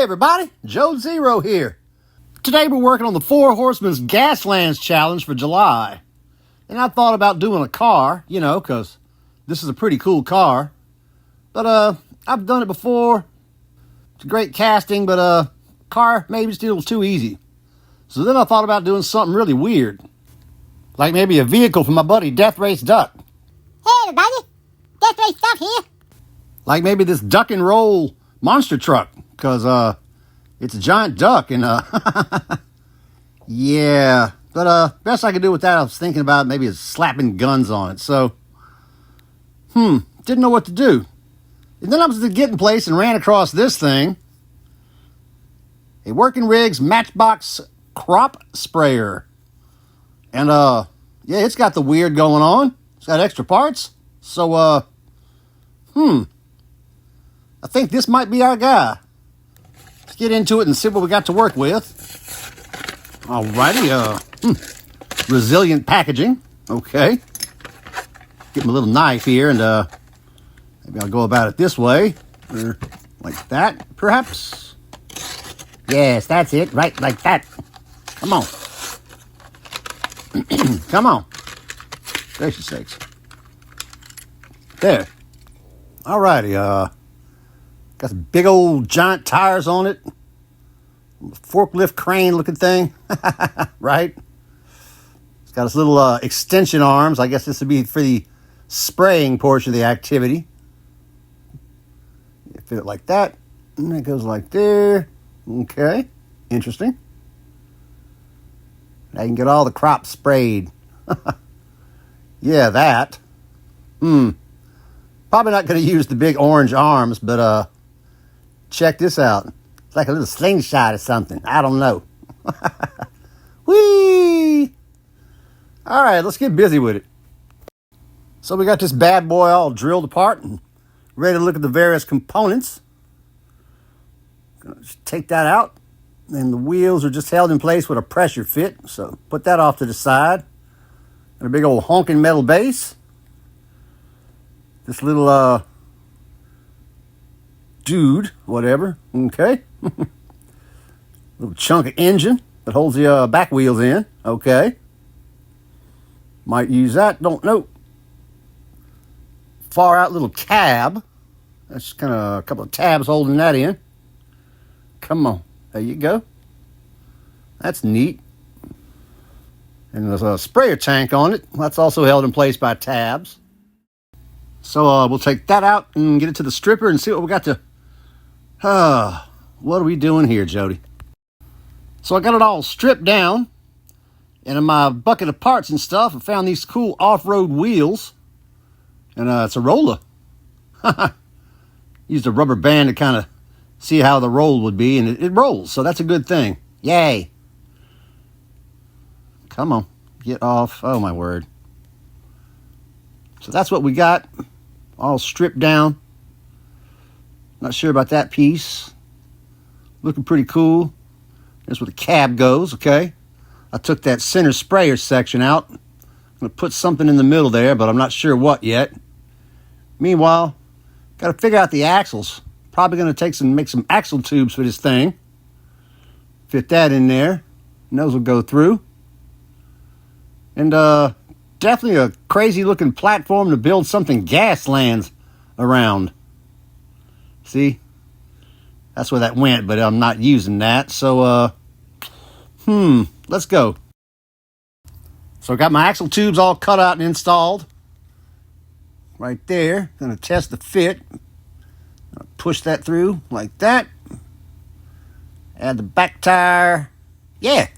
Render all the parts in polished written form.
Hey everybody, Joe Zero here. Today we're working on the Four Horsemen's Gaslands challenge for July. And I thought about doing a car, because this is a pretty cool car. But I've done it before. It's great casting, but car maybe still too easy. So then I thought about doing something really weird. Like maybe a vehicle for my buddy Death Race Duck. Hey everybody, Death Race Duck here. Like maybe this duck and roll monster truck, because it's a giant duck and yeah. But best I could do with that, I was thinking about maybe slapping guns on it. So didn't know what to do. And then I was getting place and ran across this thing. A Working Rigs Matchbox Crop Sprayer. And yeah, it's got the weird going on. It's got extra parts. So I think this might be our guy. Let's get into it and see what we got to work with. Alrighty, resilient packaging. Okay. Get my little knife here and maybe I'll go about it this way. Or like that, perhaps. Yes, that's it. Right like that. Come on. Come on. Gracious sakes. There. Alrighty, got some big old giant tires on it. Forklift crane looking thing. Right? It's got its little extension arms. I guess this would be for the spraying portion of the activity. You fit it like that. And it goes like there. Okay. Interesting. Now you can get all the crops sprayed. Yeah, that. Probably not going to use the big orange arms, but check this out. It's like a little slingshot or something. I don't know. Whee! All right, let's get busy with it. So we got this bad boy all drilled apart and ready to look at the various components. Gonna just take that out. And the wheels are just held in place with a pressure fit. So put that off to the side. And a big old honking metal base. This little dude, whatever, okay. Little chunk of engine that holds the back wheels in, okay. Might use that, don't know. Far out little cab. That's kind of a couple of tabs holding that in. Come on, there you go. That's neat. And there's a sprayer tank on it. That's also held in place by tabs. So we'll take that out and get it to the stripper and see what we got to... what are we doing here, Jody? So I got it all stripped down. And in my bucket of parts and stuff, I found these cool off-road wheels. And it's a roller. Used a rubber band to kind of see how the roll would be. And it rolls, so that's a good thing. Yay. Come on. Get off. Oh, my word. So that's what we got. All stripped down. Not sure about that piece. Looking pretty cool. That's where the cab goes, okay? I took that center sprayer section out. I'm going to put something in the middle there, but I'm not sure what yet. Meanwhile, got to figure out the axles. Probably going to make some axle tubes for this thing. Fit that in there. Nose will go through. And definitely a crazy looking platform to build something Gaslands around. See? That's where that went, but I'm not using that. So, let's go. So I got my axle tubes all cut out and installed. Right there. Gonna test the fit. Push that through like that. Add the back tire. Yeah.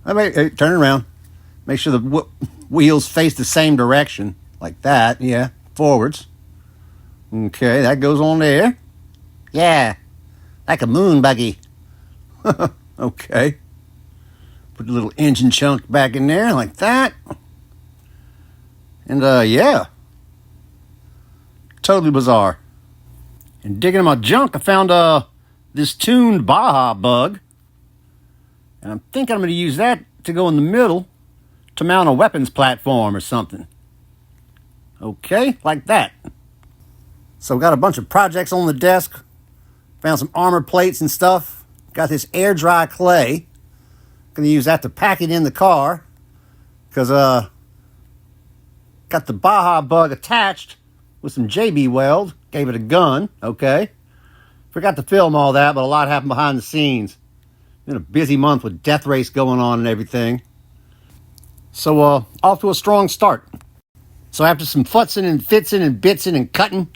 Hey, turn it around. Make sure the wheels face the same direction. Like that, yeah. Forwards. Okay, that goes on there. Yeah. Like a moon buggy. Okay. Put the little engine chunk back in there like that. And, yeah. Totally bizarre. And digging in my junk, I found this tuned Baja bug. And I'm thinking I'm going to use that to go in the middle to mount a weapons platform or something. Okay, like that. So I've got a bunch of projects on the desk. Found some armor plates and stuff. Got this air dry clay. Gonna use that to pack it in the car. Because got the Baja Bug attached with some JB weld. Gave it a gun, okay. Forgot to film all that, but a lot happened behind the scenes. Been a busy month with death race going on and everything. So off to a strong start. So after some futzing and fitzing and bitsing and cutting,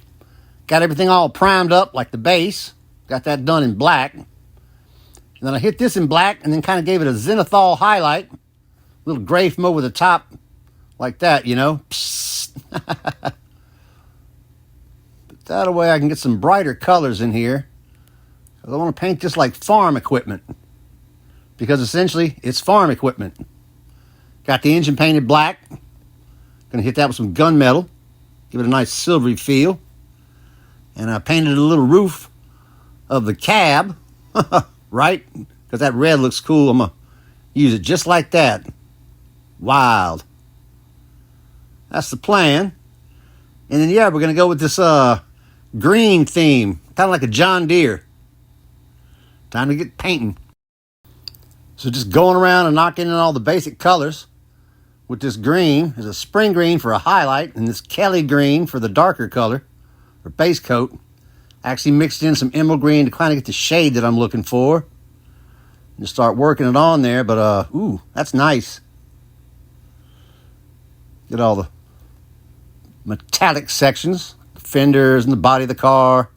got everything all primed up like the base. Got that done in black. And then I hit this in black and then kind of gave it a zenithal highlight. A little gray from over the top like that, you know. Put that away, I can get some brighter colors in here. I want to paint this like farm equipment. Because essentially, it's farm equipment. Got the engine painted black. Gonna hit that with some gunmetal. Give it a nice silvery feel. And I painted a little roof of the cab. Right? Because that red looks cool. I'm gonna use it just like that. Wild. That's the plan. And then, yeah, we're gonna go with this green theme. Kind of like a John Deere. Time to get painting. So just going around and knocking in all the basic colors with this green. There's a spring green for a highlight and this Kelly green for the darker color or base coat. Actually mixed in some emerald green to kind of get the shade that I'm looking for. And start working it on there, but ooh, that's nice. Get all the metallic sections, the fenders and the body of the car.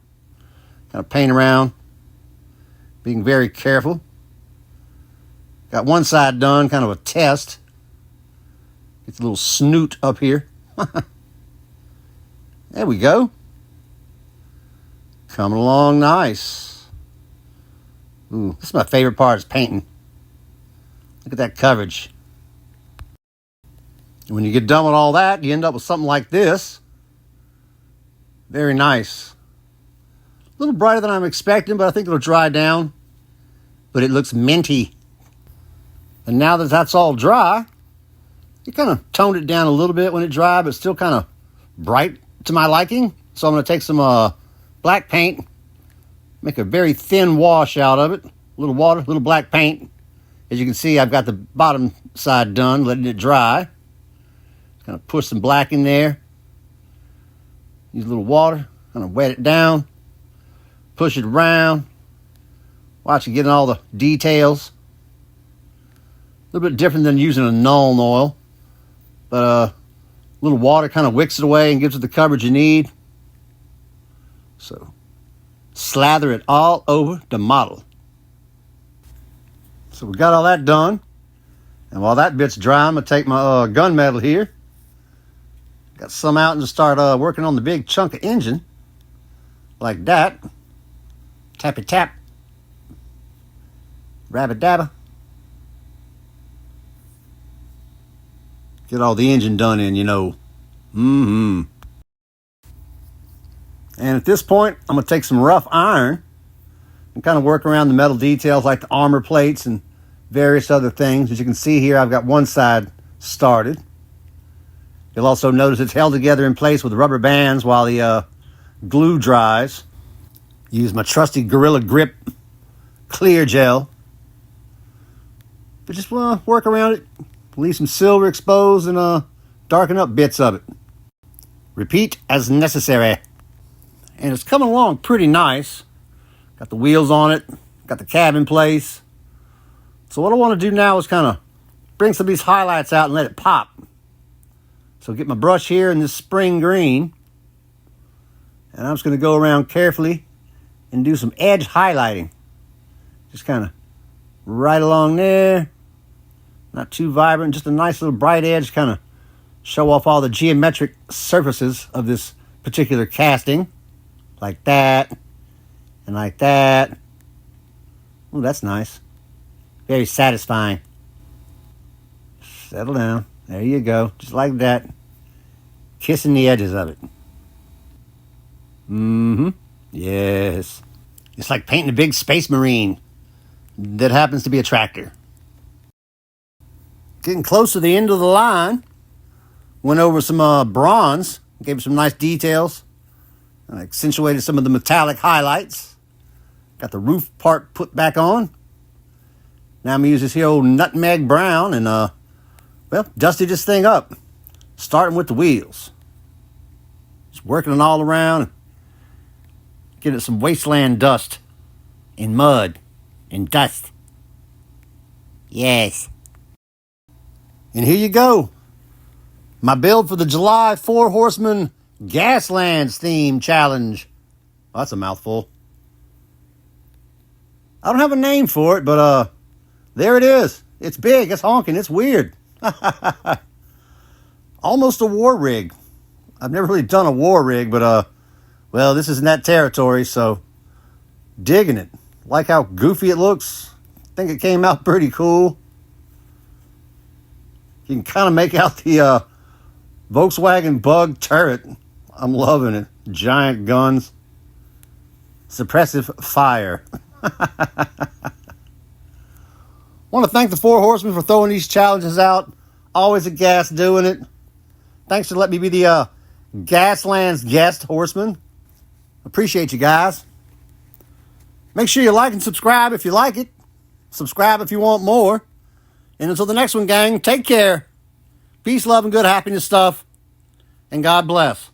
Kind of paint around. Being very careful. Got one side done, kind of a test. Get the little snoot up here. There we go. Coming along nice. Ooh, this is my favorite part, is painting. Look at that coverage. And when you get done with all that, you end up with something like this. Very nice. A little brighter than I'm expecting, but I think it'll dry down. But it looks minty. And now that that's all dry, it kind of toned it down a little bit when it dried, but still kind of bright to my liking. So I'm going to take some black paint, make a very thin wash out of it. A little water, a little black paint. As you can see, I've got the bottom side done, letting it dry. Kind of push some black in there. Use a little water, kind of wet it down. Push it around. Watch it getting all the details. A little bit different than using a Nuln oil. But a little water kind of wicks it away and gives it the coverage you need. So, slather it all over the model. So we got all that done. And while that bit's dry, I'm going to take my gunmetal here. Got some out and just start working on the big chunk of engine. Like that. Tappy tap. Rabba dabba. Get all the engine done in, you know. And at this point, I'm going to take some rough iron and kind of work around the metal details like the armor plates and various other things. As you can see here, I've got one side started. You'll also notice it's held together in place with rubber bands while the glue dries. Use my trusty Gorilla Grip clear gel. But just work around it. Leave some silver exposed and darken up bits of it. Repeat as necessary. And it's coming along pretty nice. Got the wheels on it. Got the cab in place. So what I want to do now is kind of bring some of these highlights out and let it pop. So get my brush here in this spring green. And I'm just going to go around carefully and do some edge highlighting. Just kind of right along there. Not too vibrant, just a nice little bright edge, kind of show off all the geometric surfaces of this particular casting. Like that, and like that. Oh, that's nice. Very satisfying. Settle down. There you go. Just like that. Kissing the edges of it. Yes. It's like painting a big space marine that happens to be a tractor. Getting close to the end of the line. Went over some bronze. Gave it some nice details. And accentuated some of the metallic highlights. Got the roof part put back on. Now I'm going to use this here old nutmeg brown and, well, dusty this thing up. Starting with the wheels. Just working it all around. Getting some wasteland dust. And mud. And dust. Yes. And here you go. My build for the July Four Horsemen Gaslands theme challenge. Oh, that's a mouthful. I don't have a name for it, but there it is. It's big, it's honking, it's weird. Almost a war rig. I've never really done a war rig, but well, this is in that territory, so digging it. Like how goofy it looks. Think it came out pretty cool. You can kind of make out the Volkswagen Bug turret. I'm loving it. Giant guns. Suppressive fire. Want to thank the Four Horsemen for throwing these challenges out. Always a gas doing it. Thanks for letting me be the Gaslands guest horseman. Appreciate you guys. Make sure you like and subscribe if you like it. Subscribe if you want more. And until the next one, gang, take care. Peace, love, and good happiness stuff. And God bless.